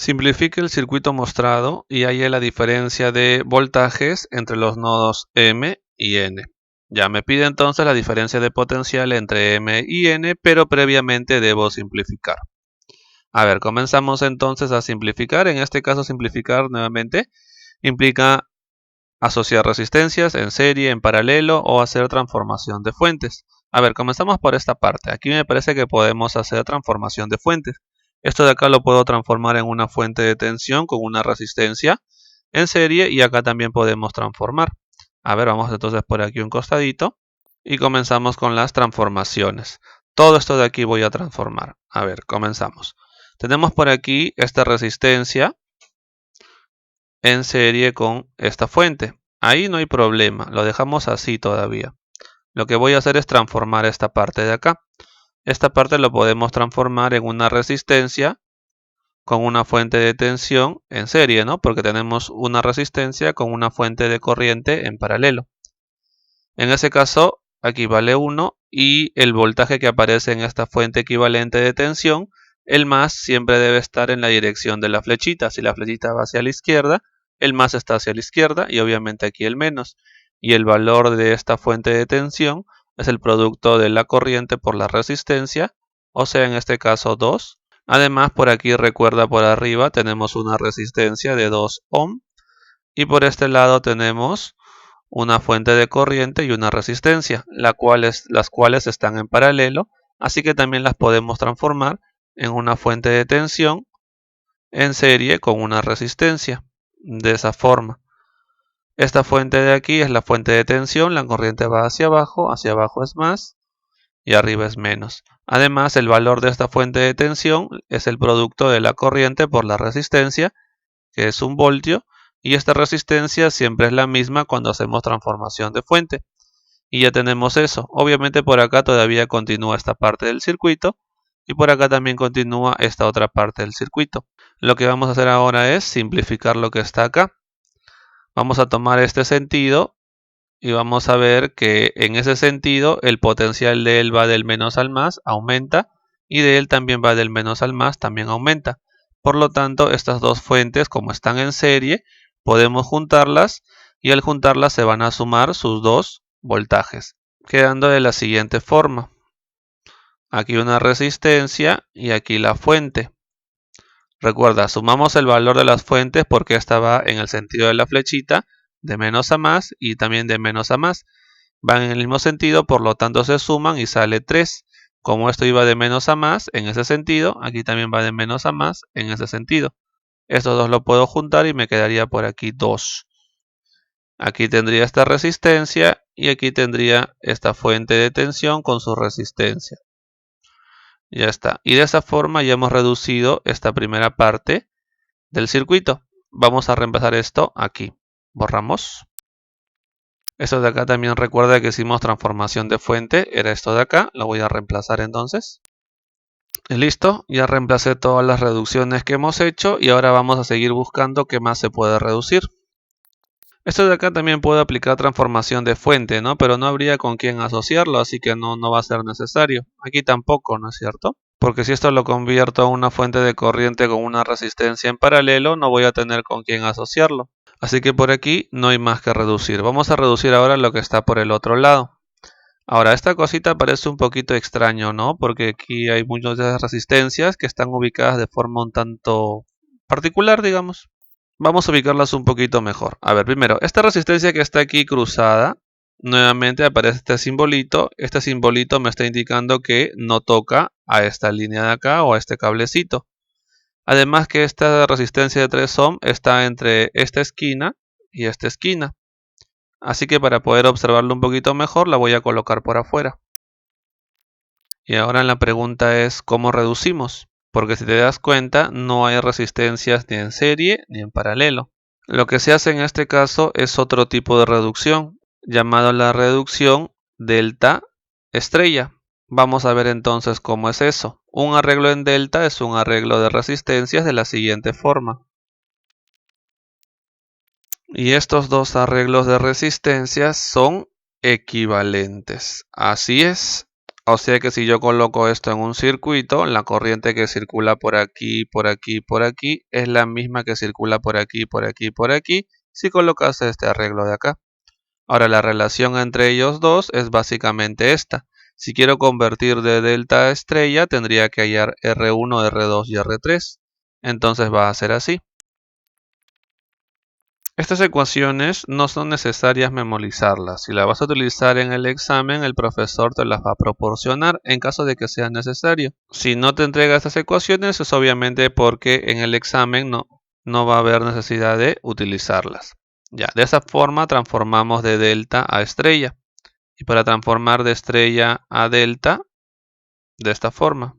Simplifique el circuito mostrado y halle la diferencia de voltajes entre los nodos M y N. Ya me pide entonces la diferencia de potencial entre M y N, pero previamente debo simplificar. A ver, comenzamos entonces a simplificar. En este caso, simplificar nuevamente implica asociar resistencias en serie, en paralelo o hacer transformación de fuentes. A ver, comenzamos por esta parte. Aquí me parece que podemos hacer transformación de fuentes. Esto de acá lo puedo transformar en una fuente de tensión con una resistencia en serie y acá también podemos transformar. A ver, vamos entonces por aquí un costadito y comenzamos con las transformaciones. Todo esto de aquí voy a transformar. A ver, comenzamos. Tenemos por aquí esta resistencia en serie con esta fuente. Ahí no hay problema, lo dejamos así todavía. Lo que voy a hacer es transformar esta parte de acá. Esta parte lo podemos transformar en una resistencia con una fuente de tensión en serie, ¿no? Porque tenemos una resistencia con una fuente de corriente en paralelo. En ese caso, aquí vale 1 y el voltaje que aparece en esta fuente equivalente de tensión, el más siempre debe estar en la dirección de la flechita. Si la flechita va hacia la izquierda, el más está hacia la izquierda y obviamente aquí el menos. Y el valor de esta fuente de tensión es el producto de la corriente por la resistencia, o sea, en este caso 2. Además, por aquí recuerda por arriba tenemos una resistencia de 2 ohm y por este lado tenemos una fuente de corriente y una resistencia, las cuales están en paralelo, así que también las podemos transformar en una fuente de tensión en serie con una resistencia, de esa forma. Esta fuente de aquí es la fuente de tensión, la corriente va hacia abajo es más y arriba es menos. Además, el valor de esta fuente de tensión es el producto de la corriente por la resistencia, que es 1 voltio, y esta resistencia siempre es la misma cuando hacemos transformación de fuente. Y ya tenemos eso. Obviamente por acá todavía continúa esta parte del circuito y por acá también continúa esta otra parte del circuito. Lo que vamos a hacer ahora es simplificar lo que está acá. Vamos a tomar este sentido y vamos a ver que en ese sentido el potencial de él va del menos al más, aumenta, y de él también va del menos al más, también aumenta. Por lo tanto, estas dos fuentes, como están en serie, podemos juntarlas y al juntarlas se van a sumar sus dos voltajes, quedando de la siguiente forma. Aquí una resistencia y aquí la fuente. Recuerda, sumamos el valor de las fuentes porque esta va en el sentido de la flechita, de menos a más y también de menos a más. Van en el mismo sentido, por lo tanto se suman y sale 3. Como esto iba de menos a más en ese sentido, aquí también va de menos a más en ese sentido. Estos dos lo puedo juntar y me quedaría por aquí 2. Aquí tendría esta resistencia y aquí tendría esta fuente de tensión con su resistencia. Ya está. Y de esa forma ya hemos reducido esta primera parte del circuito. Vamos a reemplazar esto aquí. Borramos. Esto de acá también recuerda que hicimos transformación de fuente. Era esto de acá. Lo voy a reemplazar entonces. Y listo. Ya reemplacé todas las reducciones que hemos hecho. Y ahora vamos a seguir buscando qué más se puede reducir. Esto de acá también puede aplicar transformación de fuente, ¿no? Pero no habría con quién asociarlo, así que no va a ser necesario. Aquí tampoco, ¿no es cierto? Porque si esto lo convierto a una fuente de corriente con una resistencia en paralelo, no voy a tener con quién asociarlo. Así que por aquí no hay más que reducir. Vamos a reducir ahora lo que está por el otro lado. Ahora, esta cosita parece un poquito extraño, ¿no? Porque aquí hay muchas de esas resistencias que están ubicadas de forma un tanto particular, digamos. Vamos a ubicarlas un poquito mejor. A ver, primero, esta resistencia que está aquí cruzada, nuevamente aparece este simbolito. Este simbolito me está indicando que no toca a esta línea de acá o a este cablecito. Además que esta resistencia de 3 ohm está entre esta esquina y esta esquina. Así que para poder observarlo un poquito mejor la voy a colocar por afuera. Y ahora la pregunta es ¿cómo reducimos? Porque si te das cuenta no hay resistencias ni en serie ni en paralelo. Lo que se hace en este caso es otro tipo de reducción, llamado la reducción delta estrella. Vamos a ver entonces cómo es eso. Un arreglo en delta es un arreglo de resistencias de la siguiente forma. Y estos dos arreglos de resistencias son equivalentes. Así es. O sea que si yo coloco esto en un circuito, la corriente que circula por aquí, por aquí, por aquí, es la misma que circula por aquí, por aquí, por aquí, si colocas este arreglo de acá. Ahora la relación entre ellos dos es básicamente esta. Si quiero convertir de delta a estrella, tendría que hallar R1, R2 y R3. Entonces va a ser así. Estas ecuaciones no son necesarias memorizarlas. Si las vas a utilizar en el examen, el profesor te las va a proporcionar en caso de que sea necesario. Si no te entrega estas ecuaciones, es obviamente porque en el examen no va a haber necesidad de utilizarlas. Ya, de esa forma transformamos de delta a estrella. Y para transformar de estrella a delta, de esta forma.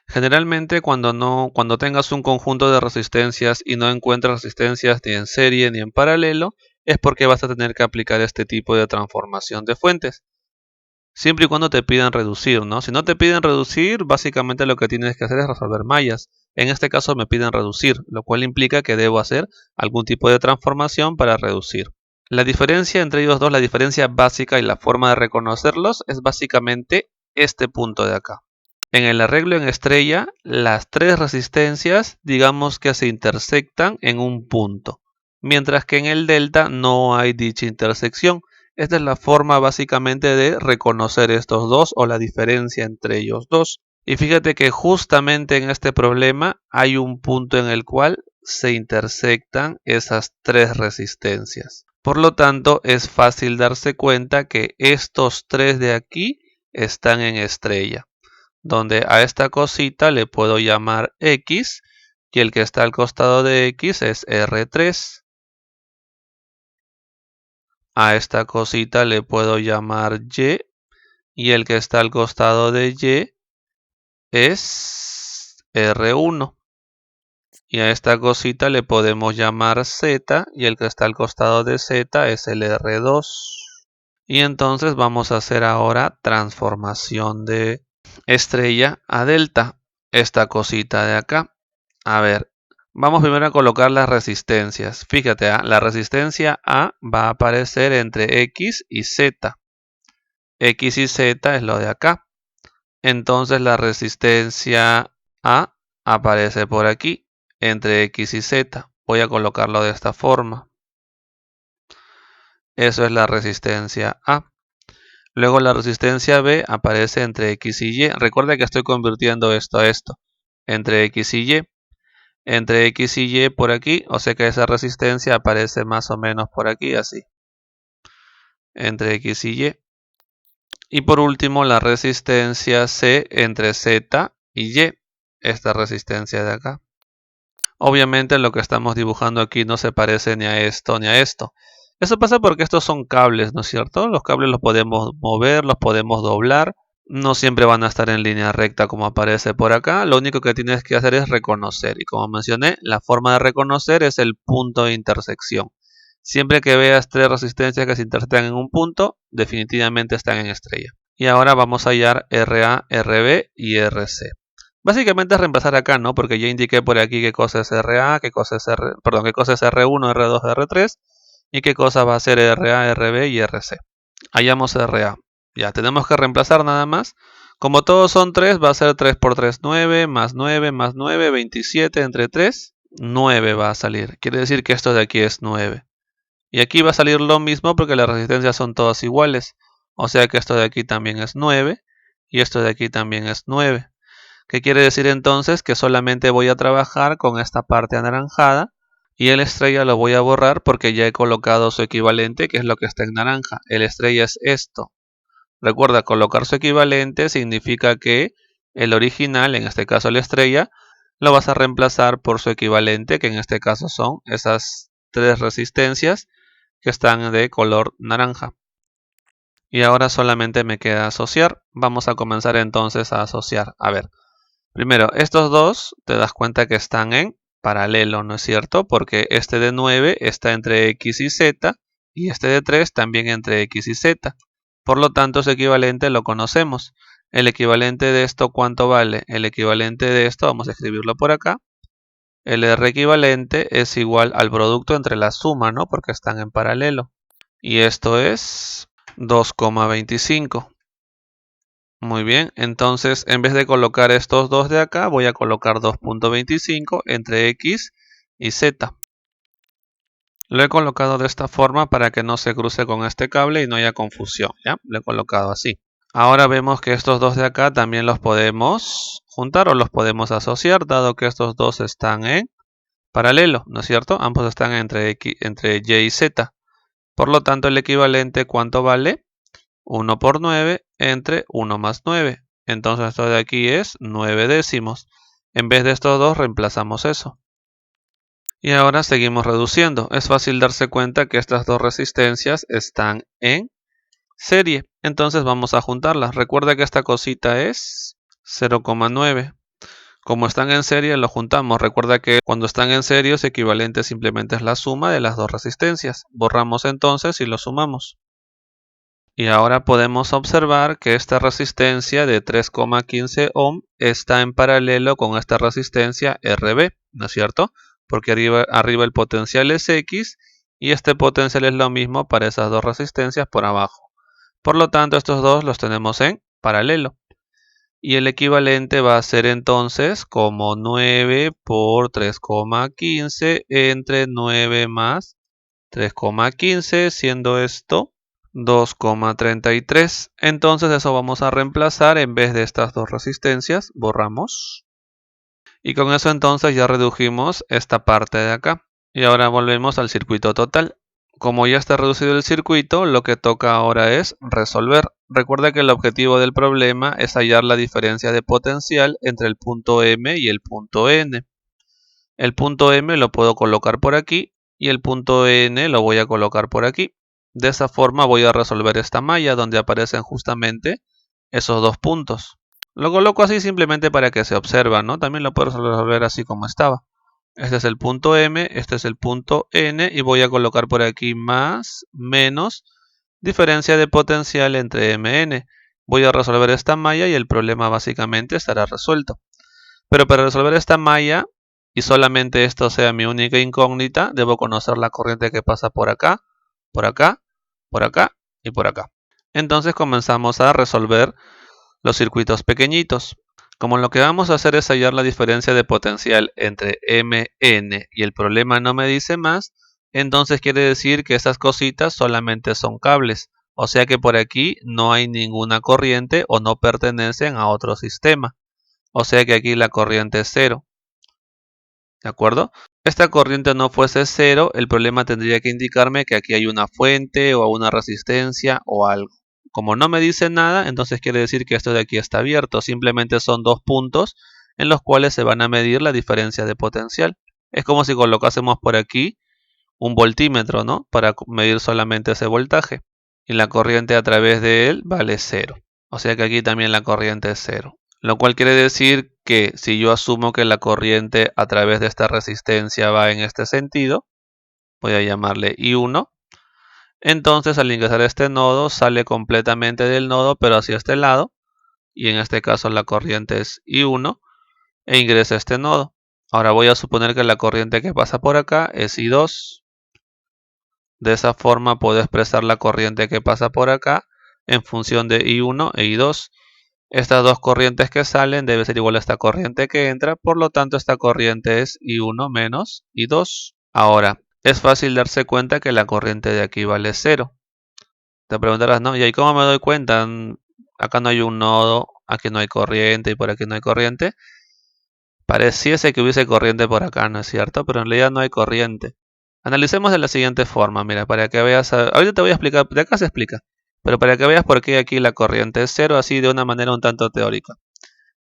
Generalmente cuando tengas un conjunto de resistencias y no encuentres resistencias ni en serie ni en paralelo, es porque vas a tener que aplicar este tipo de transformación de fuentes. Siempre y cuando te pidan reducir, ¿no? Si no te piden reducir, básicamente lo que tienes que hacer es resolver mallas. En este caso me piden reducir, lo cual implica que debo hacer algún tipo de transformación para reducir. La diferencia entre ellos dos, la diferencia básica y la forma de reconocerlos es básicamente este punto de acá. En el arreglo en estrella, las tres resistencias digamos que se intersectan en un punto, mientras que en el delta no hay dicha intersección. Esta es la forma básicamente de reconocer estos dos o la diferencia entre ellos dos. Y fíjate que justamente en este problema hay un punto en el cual se intersectan esas tres resistencias. Por lo tanto, es fácil darse cuenta que estos tres de aquí están en estrella, donde a esta cosita le puedo llamar X y el que está al costado de X es R3. A esta cosita le puedo llamar y el que está al costado de Y es R1. Y a esta cosita le podemos llamar Z y el que está al costado de Z es el R2. Y entonces vamos a hacer ahora transformación de estrella a delta, esta cosita de acá. A ver, vamos primero a colocar las resistencias. Fíjate, la resistencia A va a aparecer entre X y Z. X y Z es lo de acá. Entonces la resistencia A aparece por aquí, entre X y Z. Voy a colocarlo de esta forma. Eso es la resistencia A. Luego la resistencia B aparece entre X y Y. Recuerda que estoy convirtiendo esto a esto. Entre X y Y. Entre X y Y por aquí. O sea que esa resistencia aparece más o menos por aquí, así. Entre X y Y. Y por último la resistencia C entre Z y Y. Esta resistencia de acá. Obviamente lo que estamos dibujando aquí no se parece ni a esto ni a esto. Eso pasa porque estos son cables, ¿no es cierto? Los cables los podemos mover, los podemos doblar. No siempre van a estar en línea recta como aparece por acá. Lo único que tienes que hacer es reconocer. Y como mencioné, la forma de reconocer es el punto de intersección. Siempre que veas tres resistencias que se intersectan en un punto, definitivamente están en estrella. Y ahora vamos a hallar RA, RB y RC. Básicamente es reemplazar acá, ¿no? Porque ya indiqué por aquí qué cosa es RA, qué cosa es qué cosa es R1, R2, R3 y qué cosa va a ser RA, RB y RC. Hallamos RA. Ya, tenemos que reemplazar nada más. Como todos son 3, va a ser 3 por 3, 9, más 9, más 9, 27 entre 3, 9 va a salir. Quiere decir que esto de aquí es 9. Y aquí va a salir lo mismo porque las resistencias son todas iguales. O sea que esto de aquí también es 9 y esto de aquí también es 9. ¿Qué quiere decir entonces? Que solamente voy a trabajar con esta parte anaranjada y el estrella lo voy a borrar porque ya he colocado su equivalente, que es lo que está en naranja. El estrella es esto. Recuerda, colocar su equivalente significa que el original, en este caso la estrella, lo vas a reemplazar por su equivalente, que en este caso son esas tres resistencias que están de color naranja. Y ahora solamente me queda asociar. Vamos a comenzar entonces a asociar. A ver. Primero, estos dos te das cuenta que están en paralelo, ¿no es cierto? Porque este de 9 está entre X y Z y este de 3 también entre X y Z. Por lo tanto, su equivalente lo conocemos. El equivalente de esto, ¿cuánto vale? El equivalente de esto, vamos a escribirlo por acá. El R equivalente es igual al producto entre la suma, ¿no? Porque están en paralelo. Y esto es 2,25. Muy bien, entonces en vez de colocar estos dos de acá, voy a colocar 2.25 entre X y Z. Lo he colocado de esta forma para que no se cruce con este cable y no haya confusión, ¿ya? Lo he colocado así. Ahora vemos que estos dos de acá también los podemos juntar o los podemos asociar, dado que estos dos están en paralelo, ¿no es cierto? Ambos están entre Y y Z. Por lo tanto, el equivalente, ¿cuánto vale? 1 por 9 entre 1 más 9. Entonces esto de aquí es 9 décimos. En vez de estos dos, reemplazamos eso. Y ahora seguimos reduciendo. Es fácil darse cuenta que estas dos resistencias están en serie. Entonces vamos a juntarlas. Recuerda que esta cosita es 0,9. Como están en serie, lo juntamos. Recuerda que cuando están en serie, su equivalente simplemente es la suma de las dos resistencias. Borramos entonces y lo sumamos. Y ahora podemos observar que esta resistencia de 3,15 ohm está en paralelo con esta resistencia RB, ¿no es cierto? Porque arriba el potencial es X y este potencial es lo mismo para esas dos resistencias por abajo. Por lo tanto, estos dos los tenemos en paralelo. Y el equivalente va a ser entonces como 9 por 3,15 entre 9 más 3,15, siendo esto 2,33. Entonces eso vamos a reemplazar en vez de estas dos resistencias. Borramos. Y con eso entonces ya redujimos esta parte de acá. Y ahora volvemos al circuito total. Como ya está reducido el circuito, lo que toca ahora es resolver. Recuerda que el objetivo del problema es hallar la diferencia de potencial entre el punto M y el punto N. El punto M lo puedo colocar por aquí y el punto N lo voy a colocar por aquí. De esa forma voy a resolver esta malla donde aparecen justamente esos dos puntos. Lo coloco así simplemente para que se observa, ¿no? También lo puedo resolver así como estaba. Este es el punto M, este es el punto N y voy a colocar por aquí más, menos, diferencia de potencial entre MN. Voy a resolver esta malla y el problema básicamente estará resuelto. Pero para resolver esta malla y solamente esto sea mi única incógnita, debo conocer la corriente que pasa por acá, por acá, por acá y por acá. Entonces comenzamos a resolver los circuitos pequeñitos. Como lo que vamos a hacer es hallar la diferencia de potencial entre MN y el problema no me dice más, entonces quiere decir que esas cositas solamente son cables. O sea que por aquí no hay ninguna corriente o no pertenecen a otro sistema. O sea que aquí la corriente es cero. ¿De acuerdo? Esta corriente no fuese cero, el problema tendría que indicarme que aquí hay una fuente o una resistencia o algo. Como no me dice nada, entonces quiere decir que esto de aquí está abierto. Simplemente son dos puntos en los cuales se van a medir la diferencia de potencial. Es como si colocásemos por aquí un voltímetro, ¿no? Para medir solamente ese voltaje. Y la corriente a través de él vale cero. O sea que aquí también la corriente es cero. Lo cual quiere decir que si yo asumo que la corriente a través de esta resistencia va en este sentido, voy a llamarle I1, entonces al ingresar a este nodo sale completamente del nodo pero hacia este lado, y en este caso la corriente es I1, e ingresa a este nodo. Ahora voy a suponer que la corriente que pasa por acá es I2. De esa forma puedo expresar la corriente que pasa por acá en función de I1 e I2. Estas dos corrientes que salen debe ser igual a esta corriente que entra, por lo tanto esta corriente es I1 menos I2. Ahora, es fácil darse cuenta que la corriente de aquí vale 0. Te preguntarás, ¿no? ¿Y ahí cómo me doy cuenta? Acá no hay un nodo, aquí no hay corriente y por aquí no hay corriente. Pareciese que hubiese corriente por acá, ¿no es cierto? Pero en realidad no hay corriente. Analicemos de la siguiente forma, mira, para que veas... Ahorita te voy a explicar, de acá se explica. Pero para que veas por qué aquí la corriente es 0, así de una manera un tanto teórica.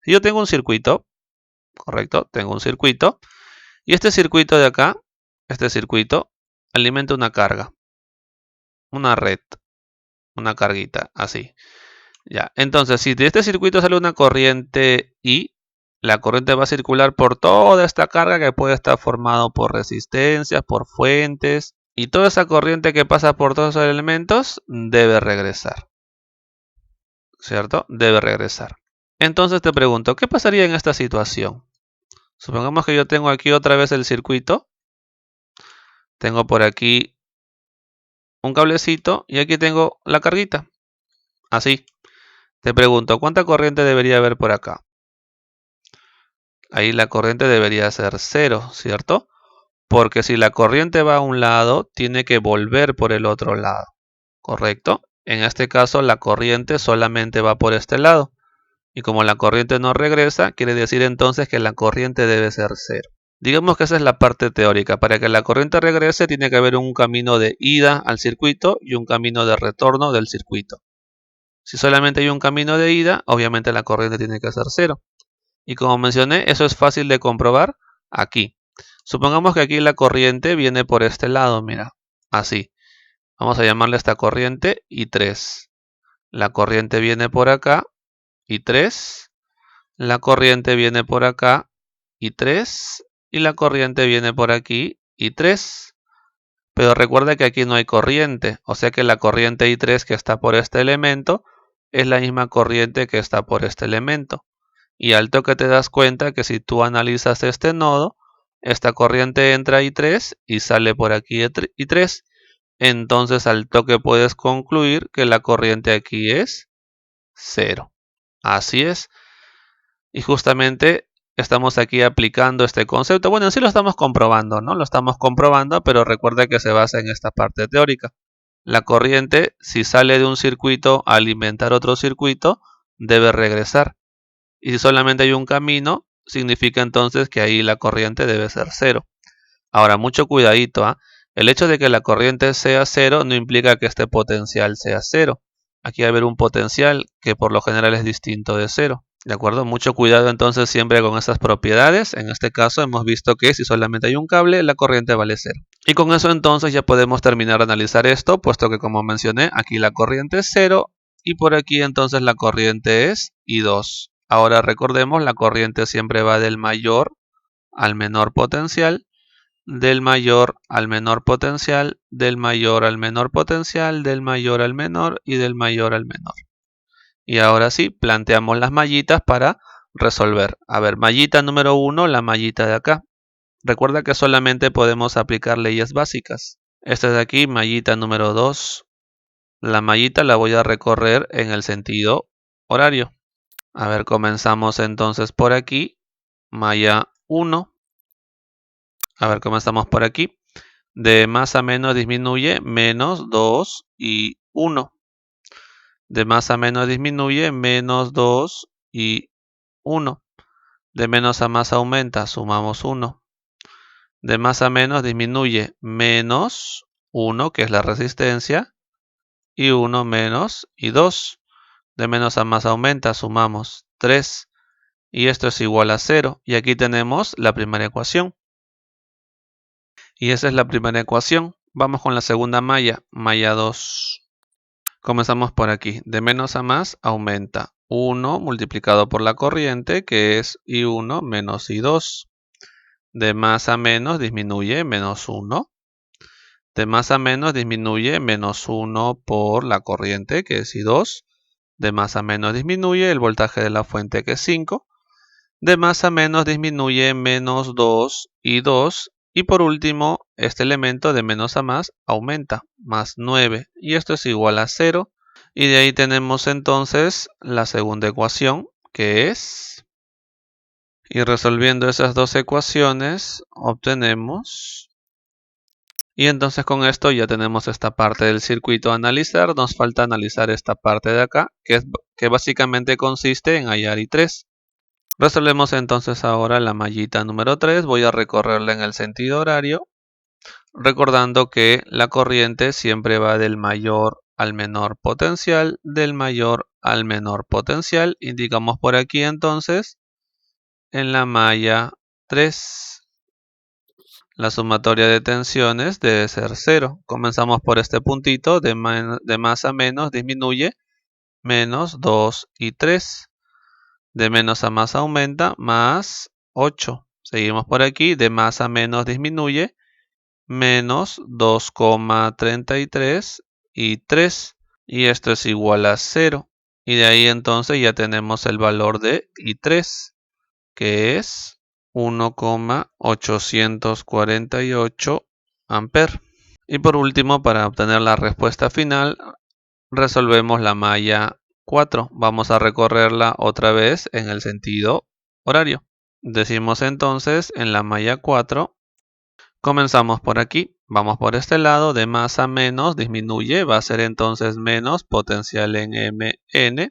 Si yo tengo un circuito, correcto, tengo un circuito, y este circuito de acá, este circuito, alimenta una carga, una red, una carguita, así. Ya, entonces si de este circuito sale una corriente I, la corriente va a circular por toda esta carga que puede estar formado por resistencias, por fuentes, y toda esa corriente que pasa por todos esos elementos debe regresar, ¿cierto? Debe regresar. Entonces te pregunto, ¿qué pasaría en esta situación? Supongamos que yo tengo aquí otra vez el circuito. Tengo por aquí un cablecito y aquí tengo la carguita. Así. Te pregunto, ¿cuánta corriente debería haber por acá? Ahí la corriente debería ser 0, ¿cierto? Porque si la corriente va a un lado, tiene que volver por el otro lado, ¿correcto? En este caso, la corriente solamente va por este lado. Y como la corriente no regresa, quiere decir entonces que la corriente debe ser 0. Digamos que esa es la parte teórica. Para que la corriente regrese, tiene que haber un camino de ida al circuito y un camino de retorno del circuito. Si solamente hay un camino de ida, obviamente la corriente tiene que ser 0. Y como mencioné, eso es fácil de comprobar aquí. Supongamos que aquí la corriente viene por este lado, mira, así. Vamos a llamarle a esta corriente I3. La corriente viene por acá, I3. La corriente viene por acá, I3. Y la corriente viene por aquí, I3. Pero recuerda que aquí no hay corriente, o sea que la corriente I3 que está por este elemento es la misma corriente que está por este elemento. Y al toque te das cuenta que si tú analizas este nodo, esta corriente entra a I3 y sale por aquí I3. Entonces al toque puedes concluir que la corriente aquí es 0. Así es. Y justamente estamos aquí aplicando este concepto. Bueno, en sí lo estamos comprobando, ¿no? Lo estamos comprobando, pero recuerda que se basa en esta parte teórica. La corriente, si sale de un circuito a alimentar otro circuito, debe regresar. Y si solamente hay un camino, significa entonces que ahí la corriente debe ser 0. Ahora, mucho cuidadito, ¿ah? El hecho de que la corriente sea 0 no implica que este potencial sea 0. Aquí va a haber un potencial que por lo general es distinto de 0. ¿De acuerdo? Mucho cuidado entonces siempre con estas propiedades. En este caso hemos visto que si solamente hay un cable, la corriente vale 0. Y con eso entonces ya podemos terminar de analizar esto, puesto que como mencioné, aquí la corriente es 0 y por aquí entonces la corriente es I2. Ahora recordemos, la corriente siempre va del mayor al menor potencial, del mayor al menor potencial, del mayor al menor potencial, del mayor al menor y del mayor al menor. Y ahora sí, planteamos las mallitas para resolver. A ver, mallita número 1, la mallita de acá. Recuerda que solamente podemos aplicar leyes básicas. Esta de aquí, mallita número 2. La mallita la voy a recorrer en el sentido horario. A ver, comenzamos entonces por aquí. Malla 1. A ver, comenzamos por aquí. De más a menos disminuye menos 2 y 1. De más a menos disminuye menos 2 y 1. De menos a más aumenta, sumamos 1. De más a menos disminuye menos 1, que es la resistencia, y 1 menos y 2. De menos a más aumenta, sumamos 3. Y esto es igual a 0. Y aquí tenemos la primera ecuación. Y esa es la primera ecuación. Vamos con la segunda malla, malla 2. Comenzamos por aquí. De menos a más aumenta 1 multiplicado por la corriente, que es I1 menos I2. De más a menos disminuye menos 1. De más a menos disminuye menos 1 por la corriente, que es I2. De más a menos disminuye el voltaje de la fuente, que es 5. De más a menos disminuye menos 2 y 2. Y por último, este elemento de menos a más aumenta, más 9. Y esto es igual a 0. Y de ahí tenemos entonces la segunda ecuación, que es... Y resolviendo esas dos ecuaciones, obtenemos... Y entonces con esto ya tenemos esta parte del circuito a analizar. Nos falta analizar esta parte de acá, que básicamente consiste en hallar I3. Resolvemos entonces ahora la mallita número 3. Voy a recorrerla en el sentido horario, recordando que la corriente siempre va del mayor al menor potencial, del mayor al menor potencial. Indicamos por aquí entonces en la malla 3. La sumatoria de tensiones debe ser 0. Comenzamos por este puntito, de más a menos disminuye menos 2 y 3. De menos a más aumenta, más 8. Seguimos por aquí, de más a menos disminuye, menos 2,33 y 3. Y esto es igual a 0. Y de ahí entonces ya tenemos el valor de I3, que es 1,848 amperes. Y por último, para obtener la respuesta final, resolvemos la malla 4. Vamos a recorrerla otra vez en el sentido horario. Decimos entonces en la malla 4, comenzamos por aquí, vamos por este lado, de más a menos disminuye, va a ser entonces menos potencial en Mn.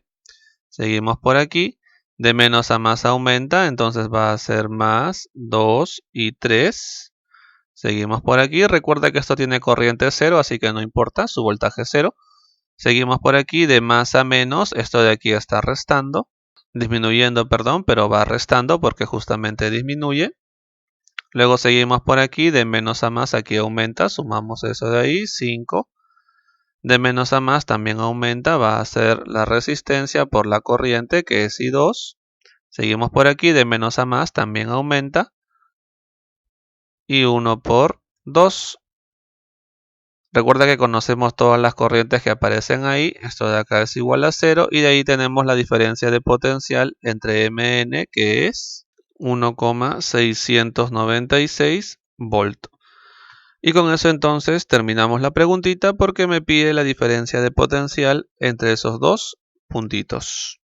Seguimos por aquí, de menos a más aumenta, entonces va a ser más 2 y 3. Seguimos por aquí, recuerda que esto tiene corriente 0, así que no importa, su voltaje es 0. Seguimos por aquí, de más a menos, esto de aquí está restando, disminuyendo, perdón, pero va restando porque justamente disminuye. Luego seguimos por aquí, de menos a más, aquí aumenta, sumamos eso de ahí, 5. De menos a más también aumenta, va a ser la resistencia por la corriente, que es I2. Seguimos por aquí, de menos a más también aumenta, y 1 por 2. Recuerda que conocemos todas las corrientes que aparecen ahí, esto de acá es igual a 0, y de ahí tenemos la diferencia de potencial entre Mn, que es 1,696 volt. Y con eso entonces terminamos la preguntita porque me pide la diferencia de potencial entre esos dos puntitos.